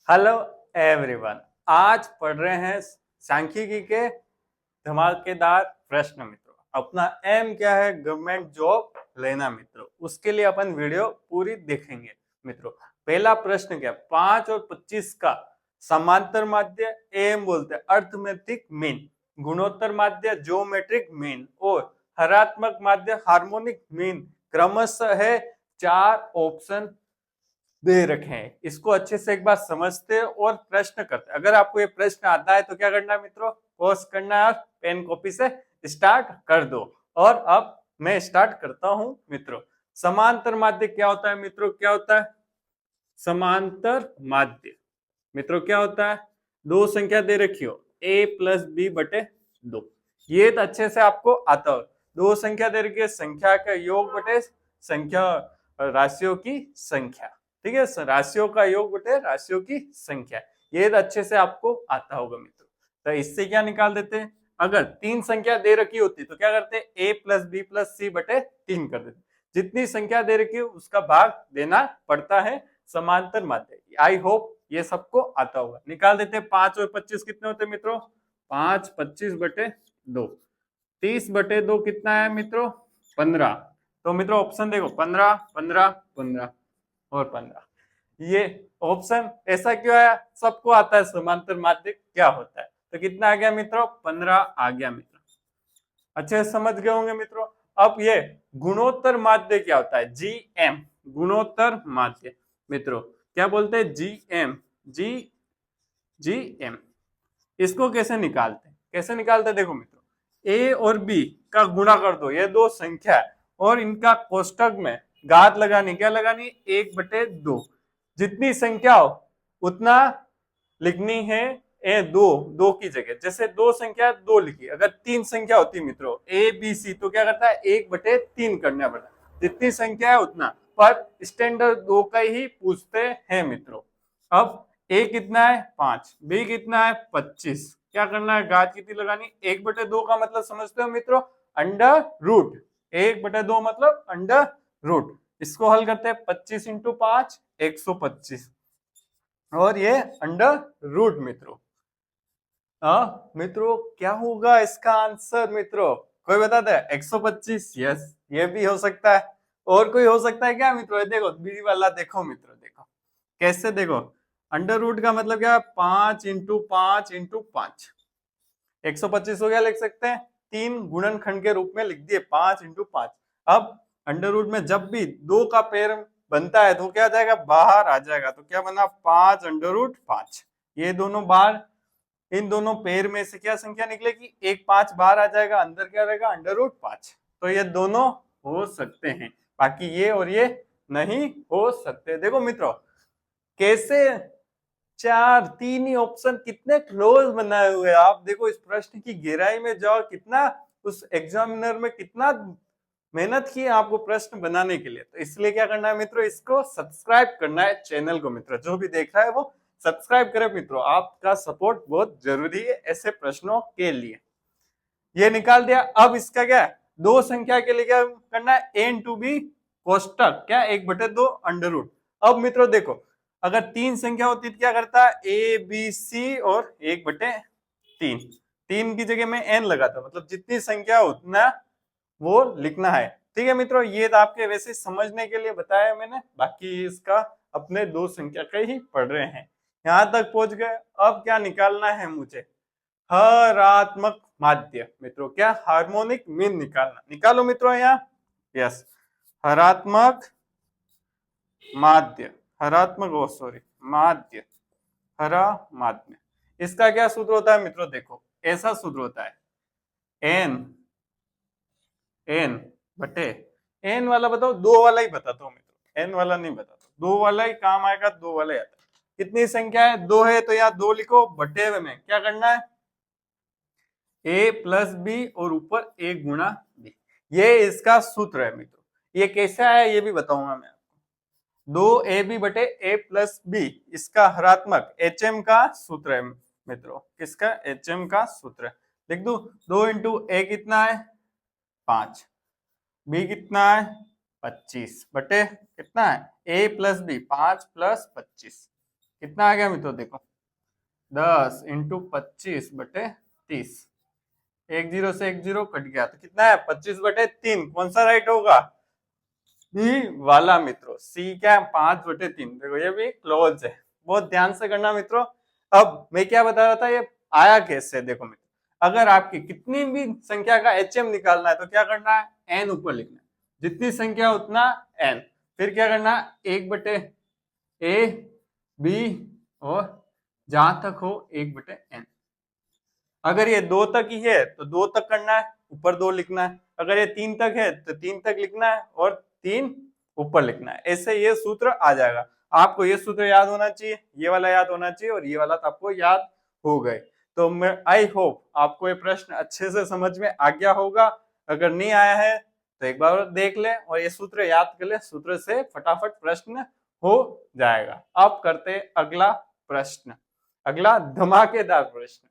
Hello everyone. आज पढ़ रहे हैं सांख्यिकी के धमाकेदार प्रश्न मित्रों। अपना एम क्या है? गवर्नमेंट जॉब लेना मित्रों। उसके लिए अपन वीडियो पूरी देखेंगे मित्रों। पहला प्रश्न क्या? 5 और 25 का समांतर माध्य एम बोलते हैं अर्थमेटिक मीन, गुणोत्तर माध्य ज्योमेट्रिक मीन और हरात्मक माध्य हार्मोनिक मीन क्रमशः है। 4 ऑप्शन दे रखे हैं। इसको अच्छे से एक बार समझते और प्रश्न करते। अगर आपको ये प्रश्न आता है तो क्या करना है मित्रों? पॉज करना है और पेन कॉपी से स्टार्ट कर दो। और अब मैं स्टार्ट करता हूं मित्रों। समांतर माध्य क्या होता है मित्रों? क्या होता है समांतर माध्य? मित्रों क्या होता है? दो संख्या दे रखी हो a प्लस बी बटे 2। ये तो अच्छे से आपको आता हो। दो संख्या दे रखी है, संख्या का योग बटे संख्या राशियों की संख्या। ठीक है, राशियों का योग बटे राशियों की संख्या। ये तो अच्छे से आपको आता होगा मित्रों। तो इससे क्या निकाल देते हैं? अगर 3 संख्या दे रखी होती तो क्या करते? a प्लस बी प्लस सी बटे 3 कर देते। जितनी संख्या दे रखी है उसका भाग देना पड़ता है समांतर माध्य। आई होप ये सबको आता होगा। निकाल देते हैं। 5 और 25 कितने होते हैं मित्रों? 5 25 बटे 2। 30 बटे 2 कितना है मित्रों? 15। तो मित्रों ऑप्शन देखो, 15 15 15 और 15। ये ऑप्शन ऐसा क्यों आया? सबको आता है समांतर माध्य क्या होता है। तो कितना आ गया मित्रों? 15 आ गया मित्रों। अच्छे से समझ गए होंगे मित्रों। अब ये गुणोत्तर माध्य क्या होता है? जी एम, गुणोत्तर माध्य मित्रों क्या बोलते हैं? G M, G M. इसको कैसे निकालते हैं? कैसे निकालते हैं देखो मित्रों। ए और बी का गुणा कर दो, ये दो संख्या है और इनका कोष्टक में घात लगानी। क्या लगानी? 1/2। जितनी संख्या हो उतना लिखनी है। ए दो, दो की जगह जैसे दो संख्या दो लिखी। अगर 3 संख्या होती मित्रों ए बी सी तो क्या करता है? 1/3 करना पड़ता है। जितनी संख्या है उतना, पर स्टैंडर्ड 2 का ही पूछते हैं मित्रों। अब ए कितना है? 5, बी कितना है? 25। क्या करना है? घात कितनी लगानी? 1/2 का मतलब समझते हो मित्रों? Under root. 1/2 मतलब अंडर रूट। इसको हल करते हैं। 25 इंटू 5 125 और ये अंडर रूट मित्रों। मित्रों क्या होगा इसका आंसर मित्रों? कोई बताता है? 125। यस, ये भी हो सकता है। और कोई हो सकता है क्या मित्रों? देखो बी वाला देखो मित्रों, देखो कैसे। देखो अंडर रूट का मतलब क्या है? 5 इंटू 5 इंटू 5। 125 हो गया, लिख सकते हैं। 3 गुणनखंड के रूप में लिख दिए, 5 इंटू 5। अब अंडर रूट में जब भी 2 का पेड़ बनता है तो क्या आ जाएगा? बाहर आ जाएगा। तो क्या बना? 5 अंडर रूट 5। ये दोनों बाहर, इन दोनों पेड़ में से क्या संख्या निकलेगी? 1 5 बाहर आ जाएगा, अंदर क्या रहेगा? Under root 5। तो ये दोनों हो सकते हैं, बाकी ये और ये नहीं हो सकते। देखो मित्रों कैसे 3 ही ऑप्शन कितने क्लोज बनाए हुए। आप देखो इस प्रश्न की गहराई में जाओ, कितना उस एग्जामिनर में कितना मेहनत की आपको प्रश्न बनाने के लिए। तो इसलिए क्या करना है मित्रों? इसको सब्सक्राइब करना है चैनल को मित्रों। जो भी देख रहा है वो सब्सक्राइब करे मित्रों। आपका सपोर्ट बहुत जरूरी है ऐसे प्रश्नों के लिए। ये निकाल दिया। अब इसका क्या है? दो संख्या के लिए क्या करना है? ए इंटू बी कोष्टक क्या? 1/2 अंडर रूट। अब मित्रों देखो अगर 3 संख्या होती तो क्या करता है? ए बी सी और 1/3। 3 की जगह में एन लगाता, मतलब जितनी संख्या उतना वो लिखना है। ठीक है मित्रों, ये तो आपके वैसे समझने के लिए बताया मैंने, बाकी इसका अपने दो संख्या का ही पढ़ रहे हैं। यहां तक पहुंच गए। अब क्या निकालना है मुझे? हरात्मक माध्य मित्रों। क्या? हार्मोनिक मीन निकालना। निकालो मित्रों यहाँ। यस, हरात्मक माध्य, हरात्मक सॉरी माध्य, हरा माध्य। इसका क्या सूत्र होता है मित्रों? देखो ऐसा सूत्र होता है एन, एन बटे एन वाला बताओ, दो वाला ही बताता हूँ मित्रों, एन वाला नहीं बताता। दो वाला ही काम आएगा, दो वाला ही आता है। कितनी संख्या है? दो है तो यहाँ 2 लिखो, बटे में क्या करना है? ए प्लस बी और ऊपर ए गुणा बी। ये इसका सूत्र है मित्रों। ये कैसे आया ये भी बताऊंगा मैं आपको। 2ab बटे ए प्लस बी, इसका हरात्मक एच एम का सूत्र है मित्रों। किसका? एच एम का सूत्र है। लिख दू 2 इंटू ए कितना है? 5, बी कितना है? 25 बटे कितना है? ए प्लस बी 5 प्लस 25। कितना आ गया मित्रों, देखो 10 इंटू 25/30, एक जीरो से एक जीरो कट गया तो कितना है 25/3। कौन सा राइट होगा, सी वाला मित्रों। सी क्या है 5/3। देखो ये भी क्लोज है, बहुत ध्यान से करना मित्रों। अब मैं क्या बता रहा था, ये आया कैसे, देखो मित्रों अगर आपकी कितनी भी संख्या का एचएम निकालना है तो क्या करना है, एन ऊपर लिखना है, जितनी संख्या उतना एन, फिर क्या करना है 1/a b और जहां तक हो 1/n। अगर ये 2 तक ही है तो 2 तक करना है, ऊपर 2 लिखना है। अगर ये 3 तक है तो 3 तक लिखना है और 3 ऊपर लिखना है। ऐसे ये सूत्र आ जाएगा। आपको ये सूत्र याद होना चाहिए, ये वाला याद होना चाहिए और ये वाला तो आपको याद हो गए। तो मैं आई होप आपको ये प्रश्न अच्छे से समझ में आ गया होगा। अगर नहीं आया है तो एक बार देख ले और ये सूत्र याद कर ले, सूत्र से फटाफट प्रश्न हो जाएगा। अब करते अगला प्रश्न, अगला धमाकेदार प्रश्न।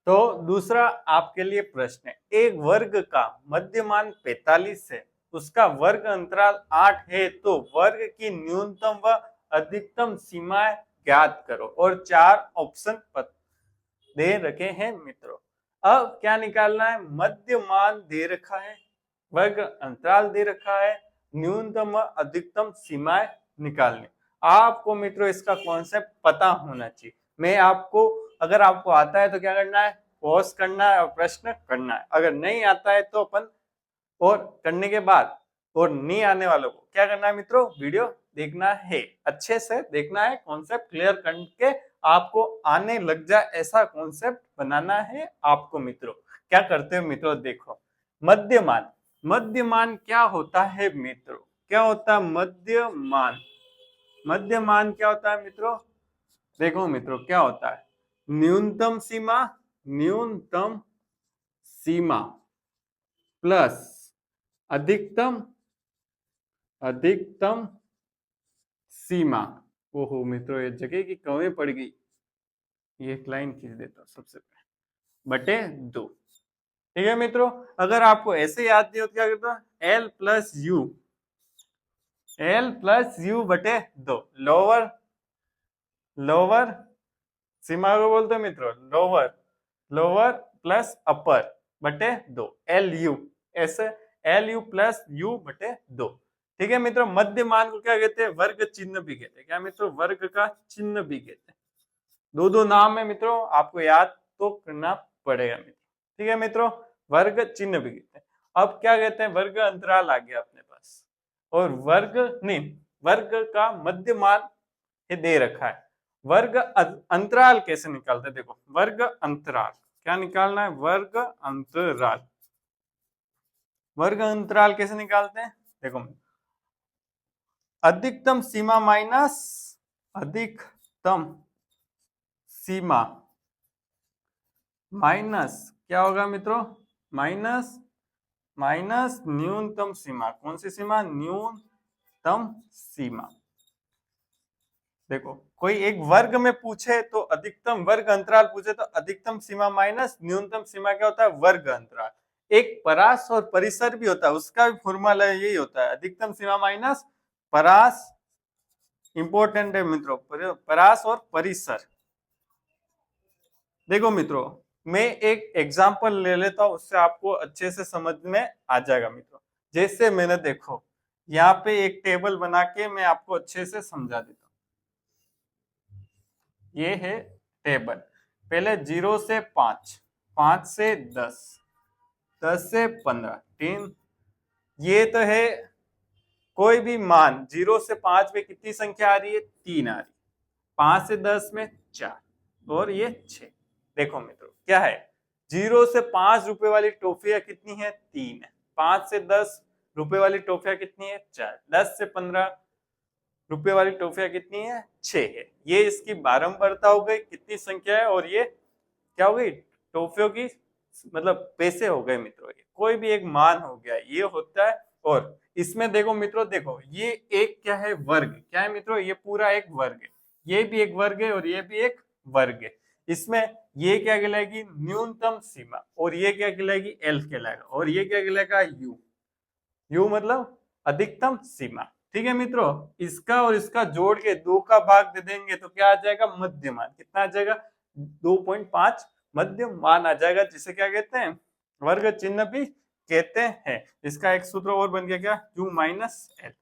तो दूसरा आपके लिए प्रश्न है, एक वर्ग का मध्यमान 45 है, उसका वर्ग अंतराल 8 है, तो वर्ग की न्यूनतम व अधिकतम सीमाएं ज्ञात करो और 4 ऑप्शन दे रखे हैं मित्रों। अब क्या निकालना है, मध्यमान दे रखा है, वर्ग अंतराल दे रखा है, न्यूनतम व अधिकतम सीमाएं निकालनी। आपको मित्रों इसका कॉन्सेप्ट पता होना चाहिए। मैं आपको, अगर आपको आता है तो क्या करना है, पॉज करना है और प्रश्न करना है। अगर नहीं आता है तो अपन और करने के बाद, और नहीं आने वालों को क्या करना है मित्रों, वीडियो देखना है, अच्छे से देखना है, कॉन्सेप्ट क्लियर करके आपको आने लग जाए ऐसा कॉन्सेप्ट बनाना है आपको मित्रों। क्या करते हो मित्रों, देखो मध्यमान, मध्यमान क्या होता है मित्रों, क्या होता है मध्यमान, मध्यमान क्या होता है मित्रों, देखो मित्रों क्या होता है, न्यूनतम सीमा, न्यूनतम सीमा प्लस अधिकतम, अधिकतम सीमा। ओहो मित्रों ये जगह की कमी पड़ गई, ये एक लाइन खींच देता हूं सबसे पहले, बटे 2। ठीक है मित्रों, अगर आपको ऐसे याद नहीं हो तो क्या करता, L plus you, L plus you बटे 2। लोअर, लोअर सीमा को बोलते हैं मित्रों लोअर, लोअर प्लस अपर बटे 2, एल यू, ऐसे एल यू प्लस यू बटे 2। ठीक है मित्रों, मध्यमान को क्या कहते हैं, वर्ग चिन्ह भी कहते हैं। क्या मित्रों, वर्ग का चिन्ह भी कहते हैं। दो दो नाम है मित्रों, आपको याद तो करना पड़ेगा मित्रों। ठीक है मित्रों, वर्ग चिन्ह भी कहते हैं। अब क्या कहते हैं, वर्ग अंतराल आ गया अपने पास, और वर्ग नहीं, वर्ग का मध्यमान ये दे रखा है। वर्ग अंतराल कैसे निकालते हैं, देखो वर्ग अंतराल क्या निकालना है, वर्ग अंतराल, वर्ग अंतराल कैसे निकालते हैं, देखो अधिकतम सीमा माइनस अधिकतम सीमा माइनस क्या होगा मित्रों, माइनस, माइनस न्यूनतम सीमा। कौन सी सीमा, न्यूनतम सीमा। देखो कोई एक वर्ग में पूछे तो अधिकतम, वर्ग अंतराल पूछे तो अधिकतम सीमा माइनस न्यूनतम सीमा क्या होता है, वर्ग अंतराल। एक परास और परिसर भी होता है, उसका भी फॉर्मूला यही होता है, अधिकतम सीमा माइनस परास, इंपॉर्टेंट है मित्रों, परास और परिसर। देखो मित्रों मैं एक एग्जांपल ले लेता हूं, उससे आपको अच्छे से समझ में आ जाएगा मित्रों। जैसे मैंने देखो यहाँ पे एक टेबल बना के मैं आपको अच्छे से समझा देता हूँ। ये है टेबल, पहले 0 से 5, 5 से 10, 10 से 15, 3, ये तो है कोई भी मान। 0 से 5 में कितनी संख्या आ रही है, 3 आ रही है। 5 से 10 में 4 और ये 6। देखो मित्रों क्या है, 0 से 5 रुपए वाली टॉफियां कितनी है, 3 है। 5 से 10 रुपए वाली टॉफियां कितनी है, 4। 10 से 15 रुपए वाली टॉफियां कितनी है, 6 है। ये इसकी बारंबारता हो गई, कितनी संख्या है, और ये क्या हो गई, टॉफियों की मतलब पैसे हो गए मित्रों। ये कोई भी एक मान हो गया, ये होता है। और इसमें देखो मित्रों, देखो ये एक क्या है, वर्ग। क्या है मित्रों, ये पूरा एक वर्ग है, ये भी एक वर्ग है और ये भी एक वर्ग है। इसमें ये क्या कहलाएगी, न्यूनतम सीमा, और ये क्या कहलाएगी, एल कहलाएगा, और ये क्या कहलाएगा, यू, यू मतलब अधिकतम सीमा। ठीक है मित्रों, इसका और इसका जोड़ के 2 का भाग दे देंगे तो क्या आ जाएगा, मध्यमान। कितना आ जाएगा, 2.5 मध्यमान आ जाएगा, जिसे क्या कहते हैं, वर्ग चिन्ह भी कहते हैं। इसका एक सूत्र और बन गया क्या, u माइनस एल।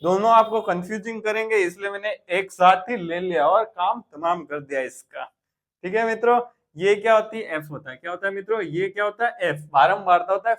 दोनों आपको कंफ्यूजिंग करेंगे, इसलिए मैंने एक साथ ही ले लिया और काम तमाम कर दिया इसका। ठीक है मित्रों, ये क्या होती है, एफ होता है। क्या होता है मित्रों, ये क्या होता है, एफ बारंबारता होता है,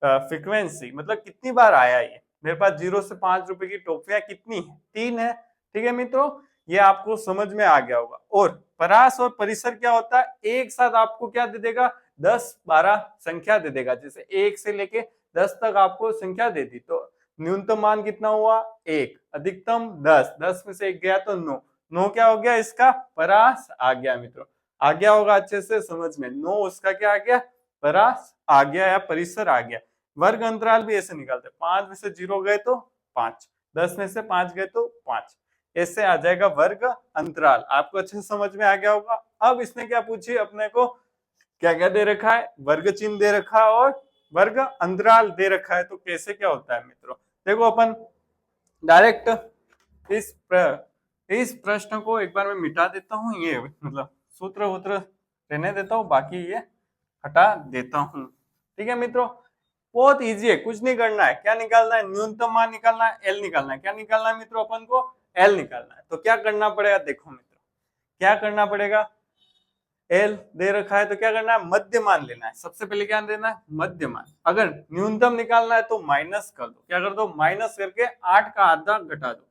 फ्रीक्वेंसी मतलब कितनी बार आया ये। मेरे पास 0 से 5 रुपए की टॉफियां कितनी है, 3 है। ठीक है मित्रों, ये आपको समझ में आ गया होगा। और परास और परिसर क्या होता है, एक साथ आपको क्या दे देगा, 10-12 संख्या दे देगा। जैसे 1 से लेके 10 तक आपको संख्या दे दी, तो न्यूनतम मान कितना हुआ, 1, अधिकतम 10, 10 में से 1 गया तो 9, 9 क्या हो गया, इसका परास आ गया। मित्रों आ गया होगा अच्छे से समझ में, 9 उसका क्या आ गया, परास आ गया या परिसर आ गया। वर्ग अंतराल भी ऐसे निकालते हैं, 5 में से 0 गए तो 5, 10 में से 5 गए तो 5, ऐसे आ जाएगा वर्ग अंतराल। आपको अच्छे से समझ में आ गया होगा। अब इसने क्या पूछी अपने को, क्या क्या दे रखा है, वर्ग चिन्ह दे रखा है और वर्ग अंतराल दे रखा है। तो कैसे क्या होता है मित्रों, देखो अपन डायरेक्ट इस प्रश्न को एक बार मैं मिटा देता हूँ, ये मतलब सूत्र वूत्र रहने देता हूँ, बाकी ये हटा देता हूँ। ठीक है मित्रों, बहुत इजी है, कुछ नहीं करना है। क्या निकालना है, न्यूनतम मान निकालना है, एल निकालना है। क्या निकालना है मित्रों, अपन को एल निकालना है। तो क्या करना पड़ेगा, देखो मित्रों क्या करना पड़ेगा, एल दे रखा है तो क्या करना है, मध्यमान लेना है। सबसे पहले क्या देना है, मध्यमान। अगर न्यूनतम निकालना है तो माइनस कर दो। क्या कर दो, माइनस करके 8 का आधा घटा दो,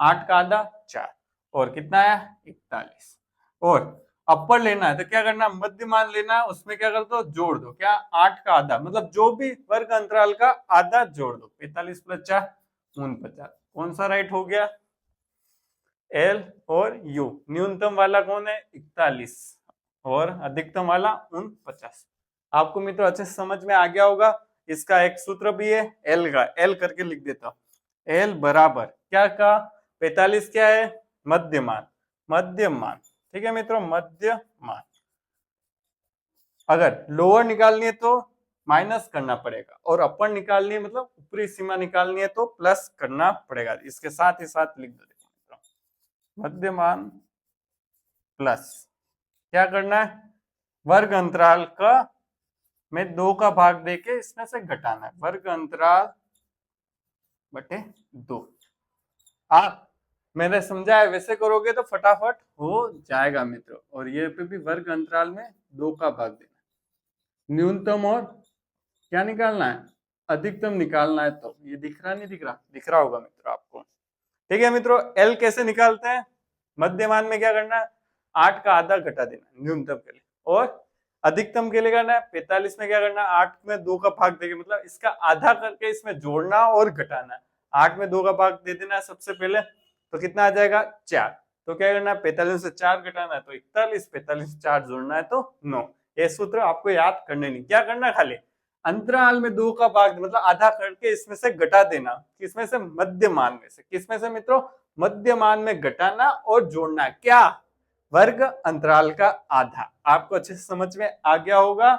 8 का आधा 4, और कितना आया 41। और अपर लेना है तो क्या करना, मध्यमान लेना है, उसमें क्या कर दो, जोड़ दो। क्या, 8 का आधा, मतलब जो भी वर्ग अंतराल का आधा जोड़ दो। 45 + 4 49। कौन सा राइट हो गया, एल और यू। न्यूनतम वाला कौन है, 41, और अधिकतम वाला 49। आपको मित्रों अच्छे से समझ में आ गया होगा। इसका एक सूत्र भी है एल का, एल करके लिख देता हूं। एल बराबर क्या का, 45 क्या है, मध्यमान, मध्यमान। ठीक है मित्रों, मध्यमान। अगर लोअर निकालनी है तो माइनस करना पड़ेगा, और अपर निकालनी है मतलब ऊपरी सीमा निकालनी है तो प्लस करना पड़ेगा। इसके साथ ही साथ लिख दो, मध्यमान प्लस क्या करना है, वर्ग अंतराल का में 2 का भाग देके इसमें से घटाना है, वर्ग अंतराल बटे 2। आप मैंने समझाया वैसे करोगे तो फटाफट हो जाएगा मित्रों। और ये पे भी वर्ग अंतराल में 2 का भाग देना, न्यूनतम और क्या निकालना है, अधिकतम निकालना है। तो ये दिख रहा नहीं, दिख रहा होगा मित्रों आपको। ठीक है मित्रों, एल कैसे निकालते हैं, मध्यमान में क्या करना है, 8 का आधा घटा देना न्यूनतम के लिए, और अधिकतम के लिए करना है 45 में क्या करना है, 8 में 2 का भाग देके मतलब इसका आधा करके इसमें जोड़ना और घटाना है। 8 में 2 का भाग दे देना है सबसे पहले, तो कितना आ जाएगा 4। तो क्या करना है, 45 से 4 घटाना है तो 41, 45 से 4 जोड़ना है तो 9। ये सूत्र आपको याद करने नहीं, क्या करना है, खाली अंतराल में 2 का भाग मतलब आधा करके इसमें से घटा देना। किसमें से, मध्यमान में से। किसमें से मित्रों, मध्यमान में घटाना और जोड़ना। क्या, वर्ग अंतराल का आधा। आपको अच्छे से समझ में आ गया होगा।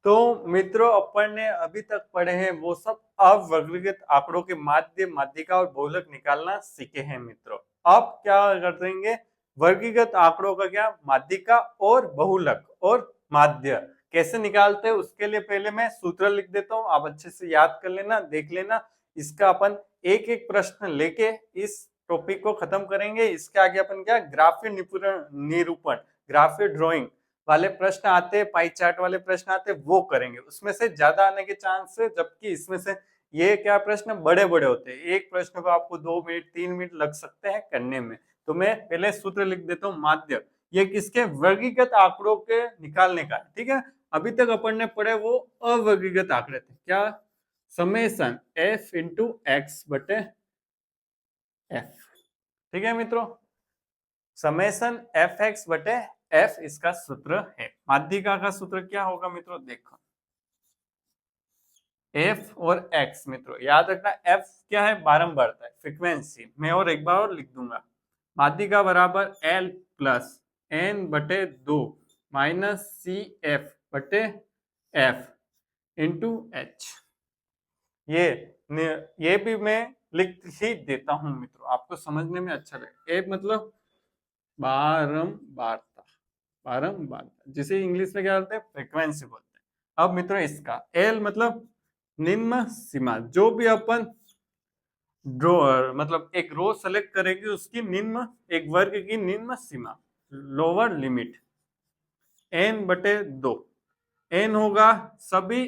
तो मित्रों अपन ने अभी तक पढ़े हैं वो सब अवर्गीकृत आंकड़ों के माध्य, माध्यिका और बहुलक निकालना सीखे हैं मित्रों। अब क्या कर देंगे, वर्गीकृत आंकड़ों का क्या, माध्यिका और बहुलक और माध्य कैसे निकालते हैं, उसके लिए पहले मैं सूत्र लिख देता हूं, आप अच्छे से याद कर लेना, देख लेना। इसका अपन एक एक प्रश्न लेके इस टॉपिक को खत्म करेंगे। इसके आगे अपन क्या, ग्राफीय निरूपण, ग्राफीय ड्राइंग वाले प्रश्न आते हैं, पाई चार्ट वाले प्रश्न आते हैं, वो करेंगे। उसमें से ज्यादा आने के चांस है, जबकि इसमें से ये क्या प्रश्न बड़े बड़े होते हैं, एक प्रश्न को आपको 2 मिनट 3 मिनट लग सकते हैं करने में। तो मैं पहले सूत्र लिख देता हूँ, माध्य, ये किसके, वर्गीकृत आंकड़ों के निकालने का। ठीक है, अभी तक अपन ने पढ़े वो अवर्गीकृत आंकड़े थे। क्या, समेसन f इंटू एक्स बटे एफ। ठीक है मित्रों, समेसन एफ एक्स बटे एफ इसका सूत्र है। माध्यिका का सूत्र क्या होगा मित्रों, देखो एफ और एक्स। मित्रों याद रखना, एफ क्या है, बारंबारता है, फ्रीक्वेंसी। मैं और एक बार और लिख दूंगा, माध्यिका बराबर एल प्लस एन बटे 2 माइनस सी एफ बटे एफ इंटू एच। ये ये भी मैं लिख ही देता हूं मित्रों, आपको समझने में अच्छा लगे। ए मतलब बारंबारता, बारंबारता, जिसे इंग्लिश में क्या बोलते हैं, फ्रीक्वेंसी बोलते हैं। अब मित्रों इसका एल मतलब निम्न सीमा, जो भी अपन ड्रो मतलब एक रो सेलेक्ट करेगी उसकी निम्न, एक वर्ग की निम्न सीमा, लोअर लिमिट, n बटे 2। n होगा सभी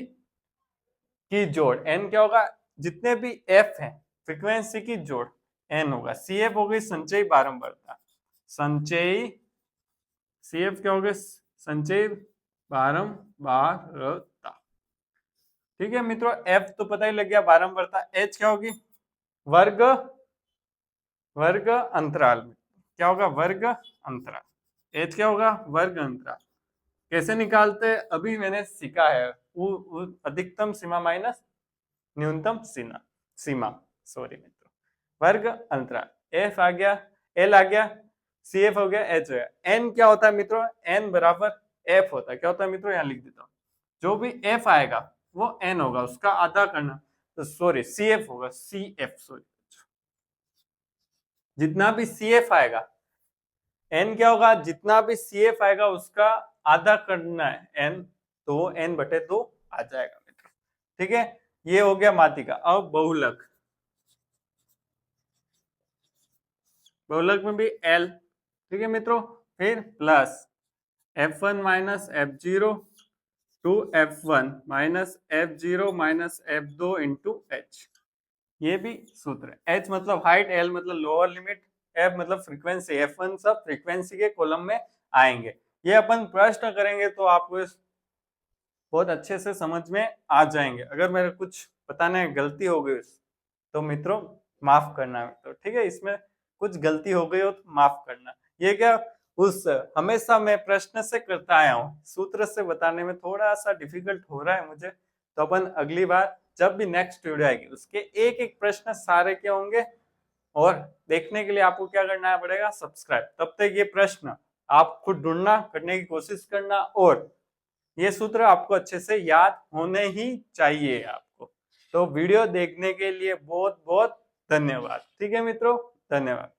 की जोड़, n क्या होगा, जितने भी f है फ्रीक्वेंसी की जोड़ n होगा। cf हो गई संचयी बारंबारता, संचयी cf क्या हो गया, संचयी बारंबारता। ठीक है मित्रों, f तो पता ही लग गया बारंबारता। h क्या होगी, वर्ग, वर्ग अंतराल में क्या होगा, वर्ग अंतराल। h क्या होगा, वर्ग अंतराल। कैसे निकालते अभी मैंने सीखा है, अधिकतम सीमा माइनस न्यूनतम सीमा, सीमा सॉरी मित्रों, वर्ग अंतराल। एफ आ गया, एल आ गया, सी एफ हो गया, एच हो गया। एन क्या होता है मित्रों, एन बराबर एफ होता है। क्या होता है मित्रों, यहाँ लिख देता हूँ, जो भी एफ आएगा वो एन होगा, उसका आधा करना, तो सॉरी सी एफ होगा, सी एफ सॉरी, जितना भी सी एफ आएगा, एन क्या होगा, जितना भी सी एफ आएगा उसका आधा करना है एन, तो एन बटे 2 आ जाएगा मित्रों। ठीक है, ये हो गया माध्यिका। अब बहुलक, बहुलक में भी एल, ठीक है मित्रों, फिर plus f1 minus f0 two f1 minus f0 minus f2 into h। ये भी सूत्र है। h मतलब हाइट, l मतलब लोअर लिमिट, f मतलब फ्रीक्वेंसी, f1 सब फ्रीक्वेंसी के कॉलम में आएंगे। ये अपन प्रश्न करेंगे तो आपको बहुत अच्छे से समझ में आ जाएंगे। अगर मेरे कुछ बताने में गलती हो गई तो मित्रों माफ करना मित्रों, ठीक है, इसमें कुछ गलती हो गई हो तो माफ करना। ये क्या उस हमेशा मैं प्रश्न से करता आया हूँ, सूत्र से बताने में थोड़ा सा डिफिकल्ट हो रहा है मुझे, तो अपन अगली बार जब भी नेक्स्ट वीडियो आएगी उसके एक एक प्रश्न सारे के होंगे, और देखने के लिए आपको क्या करना पड़ेगा, सब्सक्राइब। तब तक ये प्रश्न आप खुद ढूंढना, करने की कोशिश करना, और ये सूत्र आपको अच्छे से याद होने ही चाहिए आपको। तो वीडियो देखने के लिए बहुत बहुत धन्यवाद। ठीक है मित्रों, धन्यवाद।